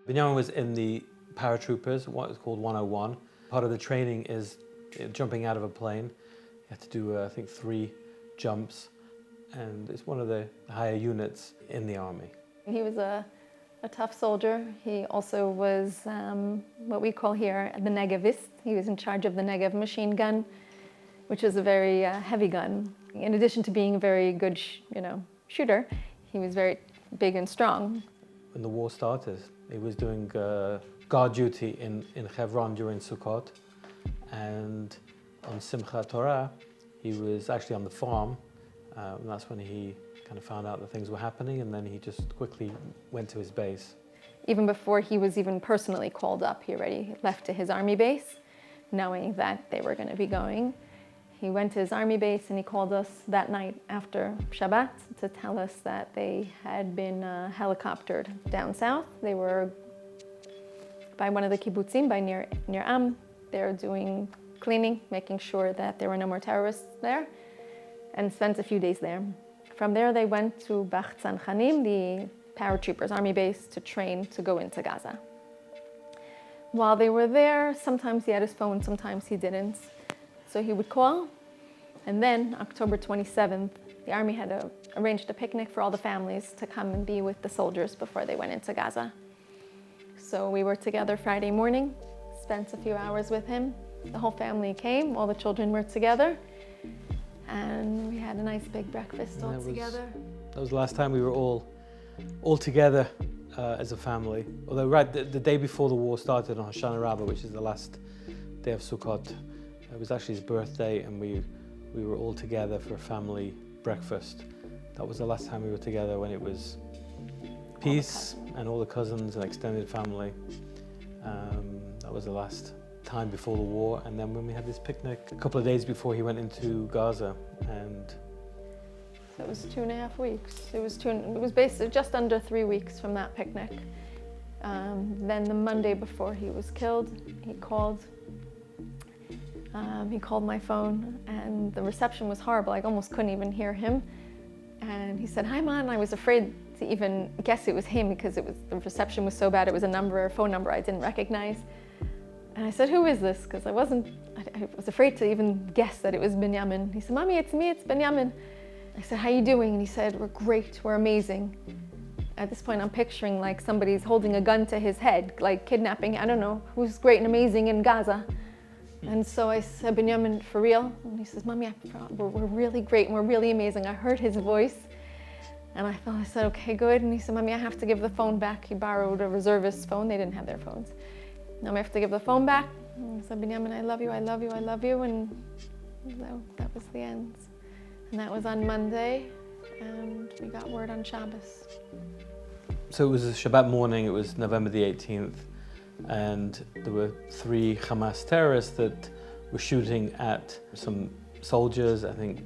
Binyamin was in the paratroopers, what is called 101. Part of the training is jumping out of a plane. You have to do, I think, 3 jumps, and it's one of the higher units in the army. He was a tough soldier. He also was what we call here the Negevist. He was in charge of the Negev machine gun, which is a very heavy gun. In addition to being a very good shooter, he was very big and strong. When the war started, he was doing guard duty in Hebron during Sukkot, and on Simchat Torah, he was actually on the farm, and that's when he kind of found out that things were happening, and then he just quickly went to his base. Even before he was even personally called up, he already left to his army base, knowing that they were going to be going. He went to his army base and he called us that night after Shabbat to tell us that they had been helicoptered down south. They were by one of the kibbutzim, by near Am. They were doing cleaning, making sure that there were no more terrorists there, and spent a few days there. From there, they went to Bach Tzanchanim, the paratroopers army base, to train to go into Gaza. While they were there, sometimes he had his phone, sometimes he didn't. So he would call, and then October 27th, the army had arranged a picnic for all the families to come and be with the soldiers before they went into Gaza. So we were together Friday morning, spent a few hours with him. The whole family came, all the children were together, and we had a nice big breakfast all together. That was the last time we were all together as a family. Although the day before the war started on Hoshana Rabbah, which is the last day of Sukkot, it was actually his birthday, and we were all together for a family breakfast. That was the last time we were together, when it was peace and all the cousins and extended family. That was the last time before the war, and then when we had this picnic a couple of days before he went into Gaza, and so it was 2.5 weeks. It was basically just under 3 weeks from that picnic. Then the Monday before he was killed, he called my phone, and the reception was horrible. I almost couldn't even hear him. And he said, "Hi, Man." I was afraid to even guess it was him, because the reception was so bad. It was a phone number I didn't recognize. And I said, "Who is this?" Because I was afraid to even guess that it was Binyamin. He said, "Mommy, it's me, it's Binyamin." I said, "How you doing?" And he said, "We're great, we're amazing." At this point, I'm picturing like somebody's holding a gun to his head, like kidnapping, I don't know, who's great and amazing in Gaza. And so I said, "Binyamin, for real?" And he says, "Mommy, we're really great and we're really amazing." I heard his voice, and I said, "Okay, good." And he said, "Mommy, I have to give the phone back." He borrowed a reservist phone. They didn't have their phones. "Now I have to give the phone back." And I said, "Binyamin, I love you, I love you, I love you." And so that was the end. And that was on Monday, and we got word on Shabbos. So it was a Shabbat morning, it was November the 18th, and there were 3 Hamas terrorists that were shooting at some soldiers. I think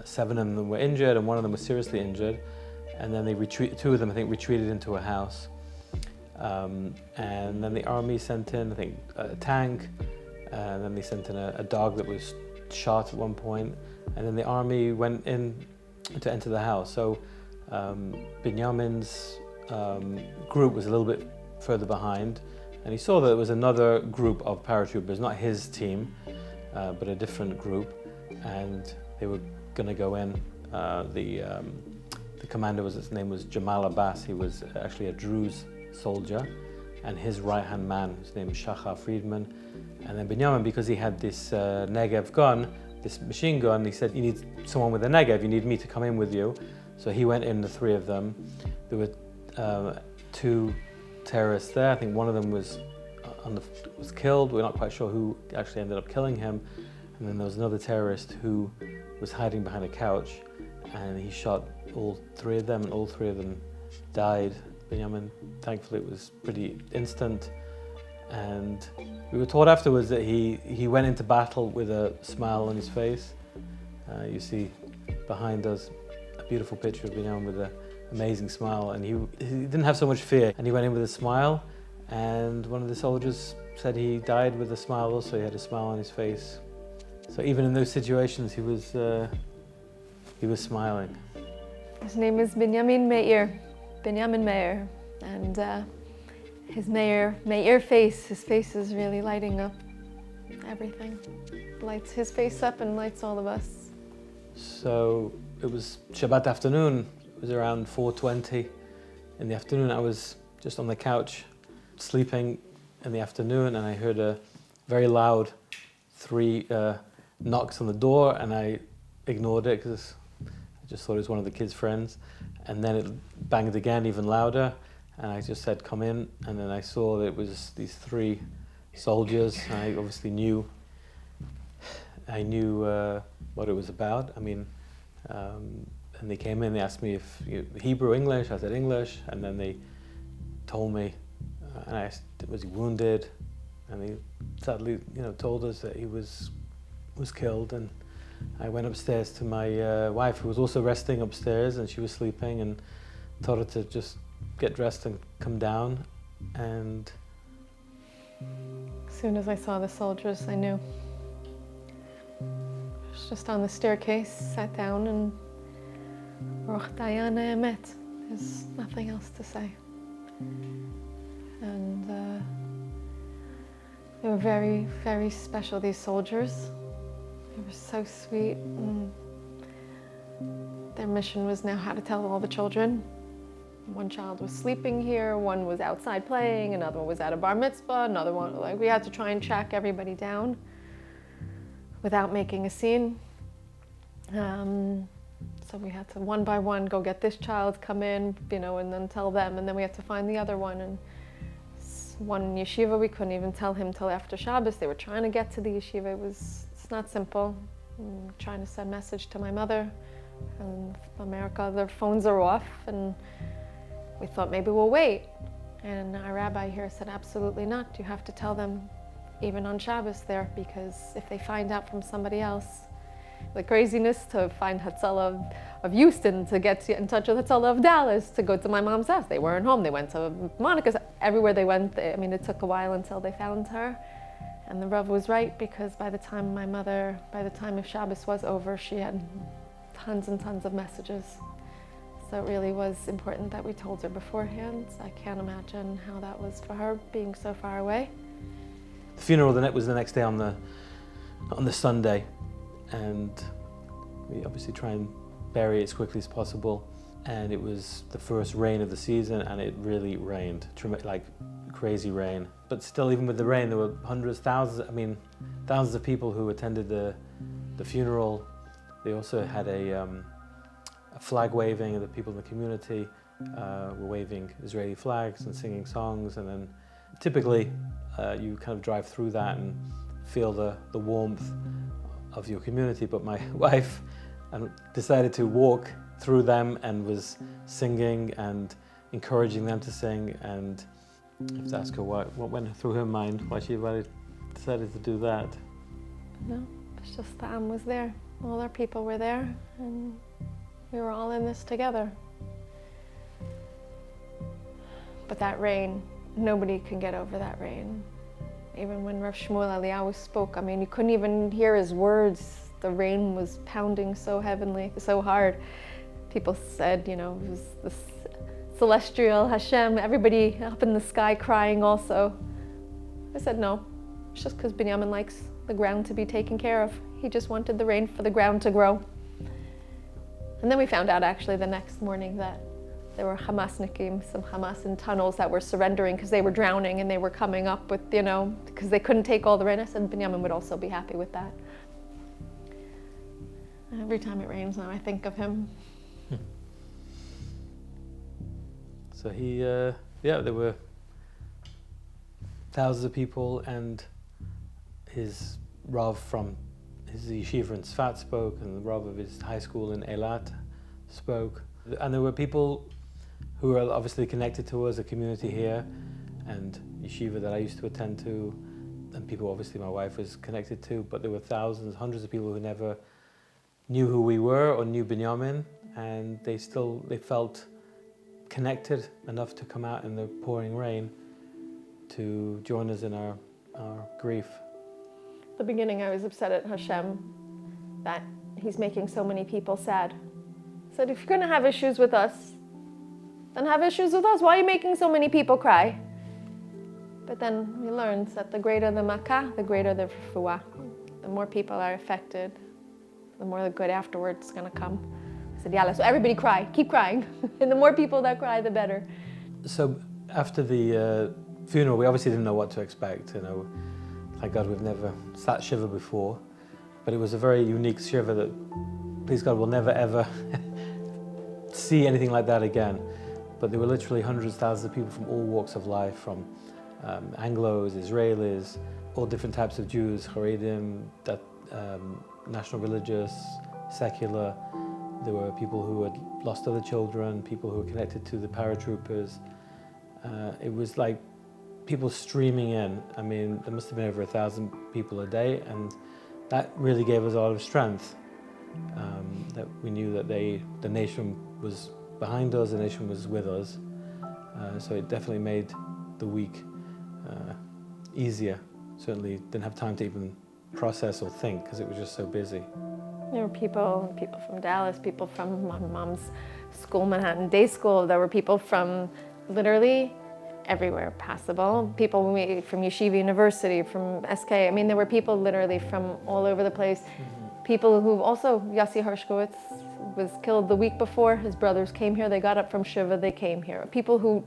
7 of them were injured, and 1 of them was seriously injured. And then 2 of them, I think, retreated into a house. And then the army sent in, I think, a tank, and then they sent in a dog that was shot at one point, and then the army went in to enter the house. So Binyamin's group was a little bit further behind, and he saw that there was another group of paratroopers, not his team, but a different group, and they were going to go in. The commander his name was Jamal Abbas. He was actually a Druze soldier, and his right-hand man, his name is Shachar Friedman. And then Binyamin, because he had this Negev gun, this machine gun, he said, "You need someone with a Negev, you need me to come in with you." So he went in, the 3 of them. There were 2 terrorists there. I think one of them was killed. We're not quite sure who actually ended up killing him. And then there was another terrorist who was hiding behind a couch, and he shot all 3 of them, and all 3 of them died. Binyamin, thankfully, it was pretty instant. And we were told afterwards that he went into battle with a smile on his face. You see behind us a beautiful picture of Binyamin with an amazing smile, and he didn't have so much fear, and he went in with a smile. And one of the soldiers said he died with a smile also. He had a smile on his face. So even in those situations, he was smiling. His name is Binyamin Meir, and his Meir face, his face is really lighting up everything. Lights his face up and lights all of us. So it was Shabbat afternoon. It was around 4:20 in the afternoon. I was just on the couch sleeping in the afternoon, and I heard a very loud 3 knocks on the door, and I ignored it because I just thought it was one of the kids' friends. And then it banged again, even louder, and I just said, "Come in." And then I saw that it was these 3 soldiers. I obviously knew what it was about. I mean, and they came in, they asked me if Hebrew, English. I said English, and then they told me, and I asked, was he wounded? And they sadly, told us that he was killed. And I went upstairs to my wife, who was also resting upstairs, and she was sleeping, and told her to just get dressed and come down. And as soon as I saw the soldiers, I knew. I was just on the staircase, sat down, and Roch Dayana Emet. There's nothing else to say. And they were very, very special, these soldiers. They were so sweet. And their mission was now how to tell all the children. One child was sleeping here, one was outside playing, another one was at a bar mitzvah, another one, we had to try and track everybody down without making a scene. So we had to one by one go get this child, come in, and then tell them, and then we had to find the other one. And one in yeshiva, we couldn't even tell him till after Shabbos. They were trying to get to the yeshiva. It's not simple. I'm trying to send a message to my mother. And America, their phones are off, and we thought maybe we'll wait. And our rabbi here said, absolutely not. You have to tell them even on Shabbos there, because if they find out from somebody else, the craziness to find Hatzalah of Houston, to get in touch with Hatzalah of Dallas, to go to my mom's house. They weren't home. They went to Monica's. Everywhere they went, it took a while until they found her. And the Rav was right, because by the time if Shabbos was over, she had tons and tons of messages. So it really was important that we told her beforehand. I can't imagine how that was for her, being so far away. The funeral was the next day on the Sunday, and we obviously try and bury it as quickly as possible. And it was the first rain of the season, and it really rained, like crazy rain. But still, even with the rain, there were thousands of people who attended the funeral. They also had a flag waving, and the people in the community were waving Israeli flags and singing songs. And then typically you kind of drive through that and feel the warmth of your community. But my wife decided to walk through them and was singing and encouraging them to sing. And I have to ask her what went through her mind, why she decided to do that. No, it's just the Am was there. All our people were there, and we were all in this together. But that rain, nobody can get over that rain. Even when Rav Shmuel Eliyahu spoke, you couldn't even hear his words. The rain was pounding so heavenly, so hard. People said, it was this celestial Hashem, everybody up in the sky crying also. I said, no, it's just because Binyamin likes the ground to be taken care of. He just wanted the rain for the ground to grow. And then we found out actually the next morning that there were Hamasnikim, some Hamas in tunnels that were surrendering because they were drowning, and they were coming up with, because they couldn't take all the rain. I said Binyamin would also be happy with that. Every time it rains now, I think of him. So there were thousands of people, and his Rav from his yeshiva in Tzfat spoke, and the Rav of his high school in Eilat spoke. And there were people who were obviously connected to us, a community here, and yeshiva that I used to attend to, and people obviously my wife was connected to, but there were thousands, hundreds of people who never knew who we were or knew Binyamin, and they felt connected enough to come out in the pouring rain to join us in our grief. At the beginning, I was upset at Hashem that he's making so many people sad. I said, if you're going to have issues with us, then have issues with us. Why are you making so many people cry? But then we learned that the greater the makkah, the greater the refuah. The more people are affected, the more the good afterwards is going to come. I said, yalla, so everybody cry, keep crying. And the more people that cry, the better. So after the funeral, we obviously didn't know what to expect. You know, thank God we've never sat shiva before, but it was a very unique shiva that, please God, we'll never ever see anything like that again. But there were literally hundreds, thousands of people from all walks of life, from Anglos, Israelis, all different types of Jews, Haredim, national religious, secular. There were people who had lost other children, people who were connected to the paratroopers. It was like people streaming in. I mean, there must have been over 1,000 people a day, and that really gave us a lot of strength. That we knew that the nation was behind us, the nation was with us. So it definitely made the week easier. Certainly didn't have time to even process or think because it was just so busy. There were people from Dallas, people from my mom's school, Manhattan Day School. There were people from literally everywhere possible. People from Yeshiva University, from SK. I mean, there were people literally from all over the place. Mm-hmm. People who also, Yossi Hershkowitz was killed the week before. His brothers came here. They got up from Shiva. They came here. People who...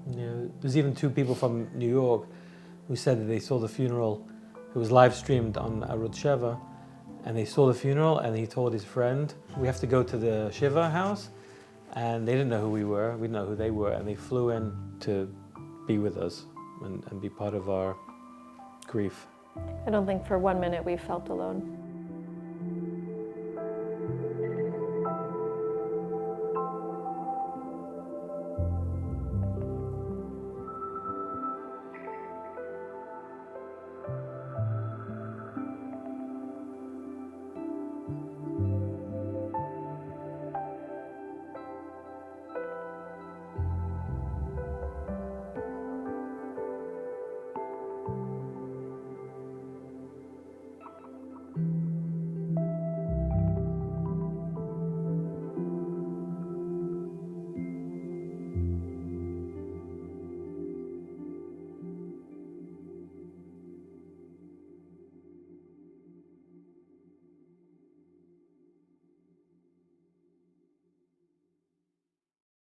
Yeah, there's even 2 people from New York who said that they saw the funeral. It was live streamed on Arut Sheva, and they saw the funeral, and he told his friend, we have to go to the Shiva house, and they didn't know who we were, we didn't know who they were, and they flew in to be with us and be part of our grief. I don't think for 1 minute we felt alone.